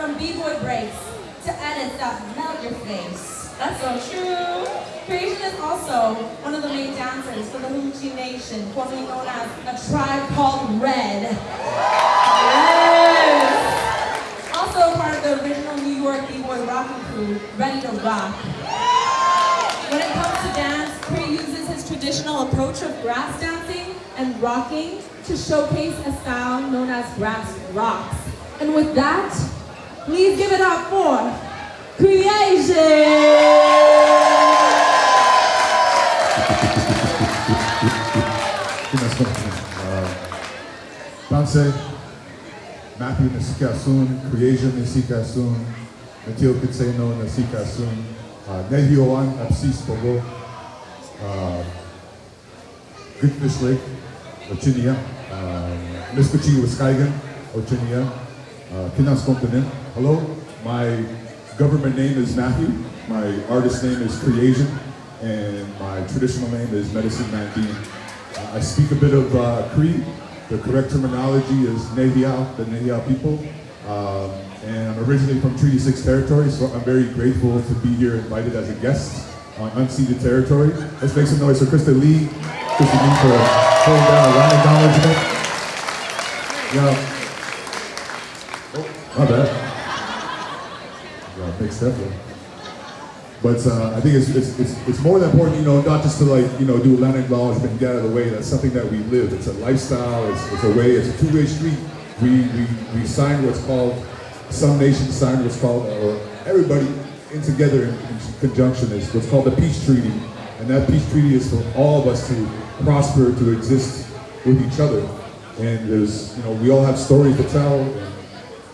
from b-boy breaks to edits that melt your face. That's so true. CreeAsian is also one of the main dancers for the Hoochie Nation, formerly known as a tribe called Red. Yes. Also part of the original New York b-boy rocking crew, Ready to Rock. When it comes to dance, Cree uses his traditional approach of grass dancing and rocking to showcase a style known as grass rocks. And with that, please give it up for CreeAsian! Danse, Matthew Nasikasun, CreeAsian Nasikasun, Matil Kitseno Nasikasun, Nehioan Apsis Pogo, Good Fish Lake, Ochinia, Miskochi Wiskaigan, Ochinia, Kinas Kontanin. Hello, my government name is Matthew, my artist name is CreeAsian, and my traditional name is Medicine Man Dean. I speak a bit of Cree. The correct terminology is Nehiao, the Nehiao people. And I'm originally from Treaty 6 territory, so I'm very grateful to be here invited as a guest on unceded territory. Let's make some noise for Krista Lee for holding down a land acknowledgement. Yeah. Oh, my bad. Yeah, mixed up there. But I think it's more than important, not just to do a land acknowledgement and get out of the way. That's something that we live. It's a lifestyle. It's a way. It's a two-way street. We signed what's called, some nations signed what's called, or everybody in together in conjunction is what's called the Peace Treaty. And that Peace Treaty is for all of us to prosper, to exist with each other. And there's, we all have stories to tell.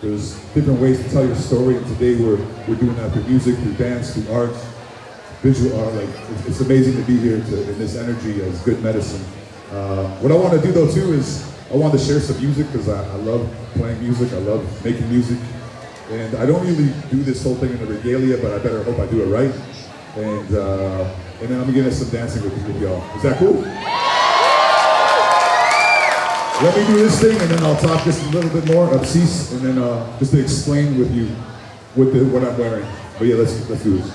There's different ways to tell your story, and today we're doing that through music, through dance, through art, visual art. It's amazing to be here in this energy as good medicine. What I want to do though too is I want to share some music because I love playing music, I love making music, and I don't really do this whole thing in the regalia, but I better hope I do it right. And then I'm gonna get some dancing with y'all. Is that cool? Let me do this thing, and then I'll talk just a little bit more of Cease, and then just to explain with you what I'm wearing. But yeah, let's do this.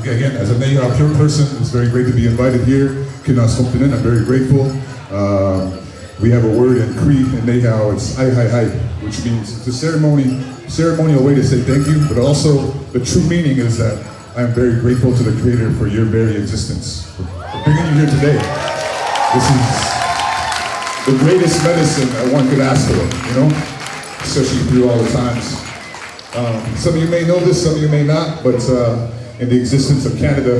Again, as a pure person, it's very great to be invited here. I'm very grateful. We have a word in Cree and Nehao, it's ai hai hai, which means it's a ceremonial way to say thank you, but also the true meaning is that I am very grateful to the Creator for your very existence, for bringing you here today. This is the greatest medicine that one could ask for, especially through all the times. Some of you may know this, some of you may not, but in the existence of Canada,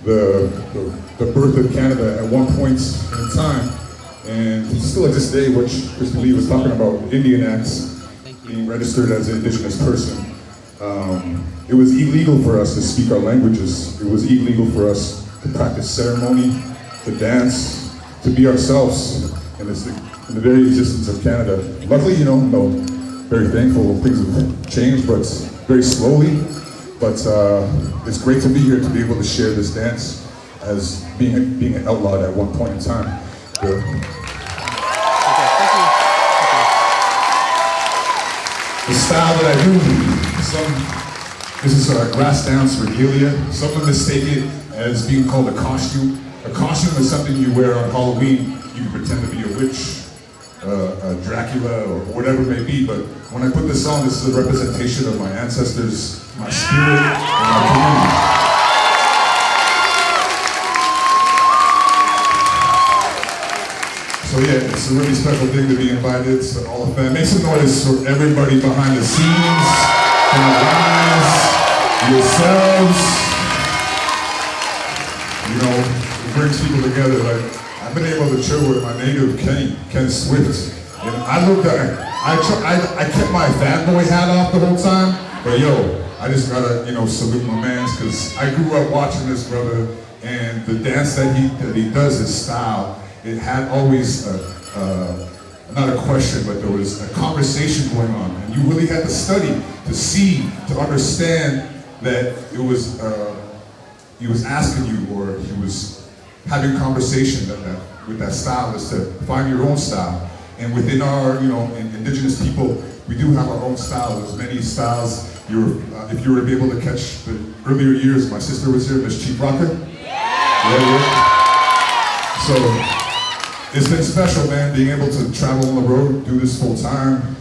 the birth of Canada at one point in time, and still at this day, which Kristen Lee was talking about, Indian Acts, being registered as an Indigenous person. It was illegal for us to speak our languages. It was illegal for us to practice ceremony, to dance, to be ourselves in the very existence of Canada. Luckily, very thankful things have changed, but very slowly. But it's great to be here to be able to share this dance as being outlawed at one point in time. The style that I do, this is a grass dance regalia. Some mistake it as being called a costume. A costume is something you wear on Halloween. You can pretend to be a witch, a Dracula, or whatever it may be, but when I put this on, this is a representation of my ancestors, my spirit, and my community. So yeah, it's a really special thing to be invited to all the fans. Make some noise for everybody behind the scenes, and the guys, yourselves. It brings people together. Like, I've been able to chill with my native Ken Swift, and I kept my fanboy hat off the whole time, but I just gotta, salute my mans, because I grew up watching this brother, and the dance that he does, his style, it had always not a question, but there was a conversation going on, and you really had to study to see, to understand that it was, he was asking you, or he was having conversation with that style, is to find your own style. And within our, indigenous people, we do have our own style. There's many styles. If you were to be able to catch the earlier years, my sister was here, Miss Chief Rocker. Yeah. So it's been special, man, being able to travel on the road, do this full time,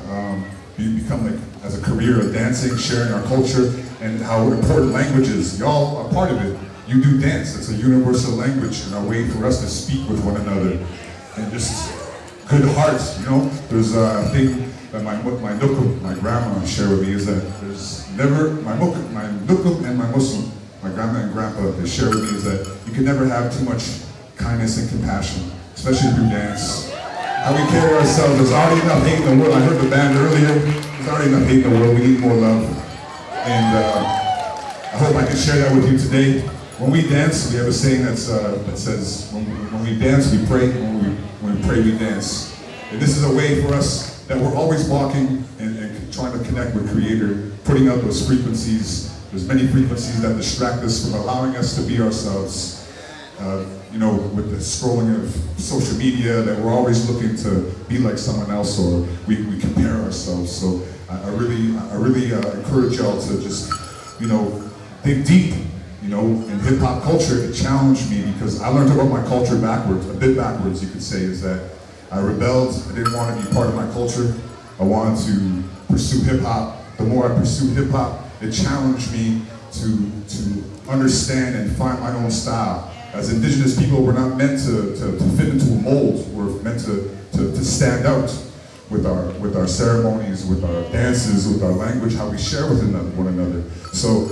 become as a career of dancing, sharing our culture, and how important language is. Y'all are part of it. You do dance. It's a universal language and a way for us to speak with one another. And just good hearts, There's a thing that my nukum, my grandma, shared with me, is that there's never, my nukum and my Muslim, my grandma and grandpa, they share with me, is that you can never have too much kindness and compassion, especially through dance. How we carry ourselves, there's already enough hate in the world. I heard the band earlier, there's already enough hate in the world. We need more love. And I hope I can share that with you today. When we dance, we have a saying that says, when we dance, we pray, when we pray, we dance. And this is a way for us that we're always walking and trying to connect with Creator, putting out those frequencies. There's many frequencies that distract us from allowing us to be ourselves. With the scrolling of social media, that we're always looking to be like someone else, or we compare ourselves. So I really encourage y'all to just, dig deep. In hip hop culture, it challenged me because I learned about my culture backwards, a bit backwards, you could say, is that I rebelled. I didn't want to be part of my culture. I wanted to pursue hip hop. The more I pursued hip hop, it challenged me to understand and find my own style. As indigenous people, we're not meant to fit into a mold. We're meant to stand out with our ceremonies, with our dances, with our language, how we share with one another. So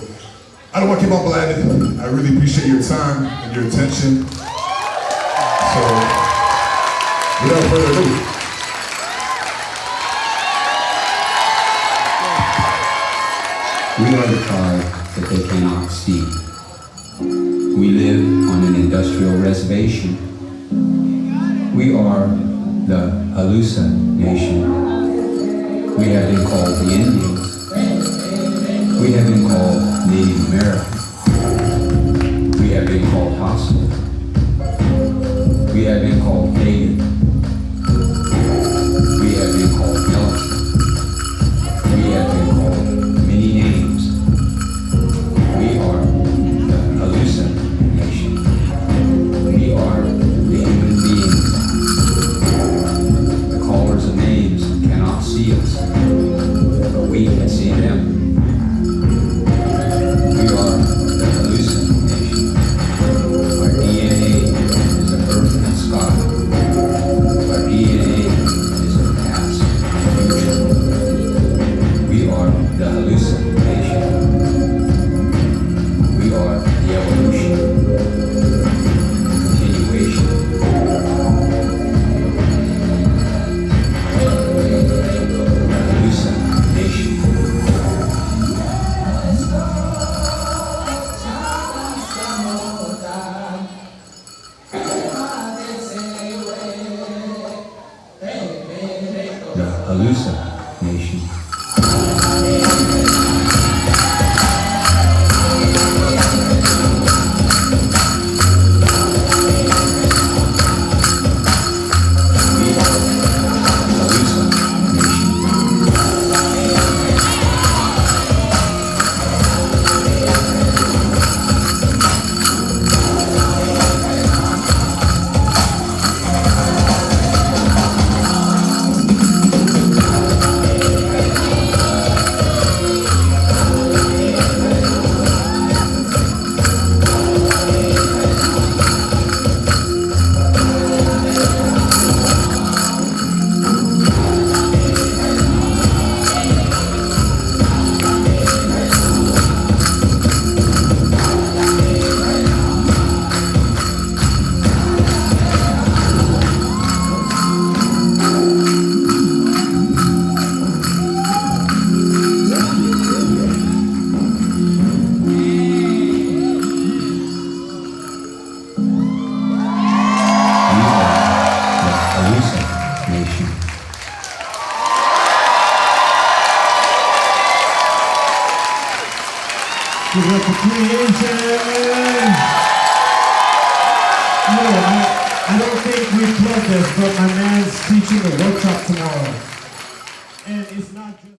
I don't want to keep on blabbing. I really appreciate your time and your attention. So without further ado. We are the tribe that they cannot see. We live on an industrial reservation. We are the Halusa Nation. We have been called the Indians. We have been called Native American. We have been called hostile. We have been called pagan. We have been called militant. We have been called many names. Give it up for CreeAsian. No, I don't think we plugged this, but my man's teaching a workshop tomorrow. And it's not just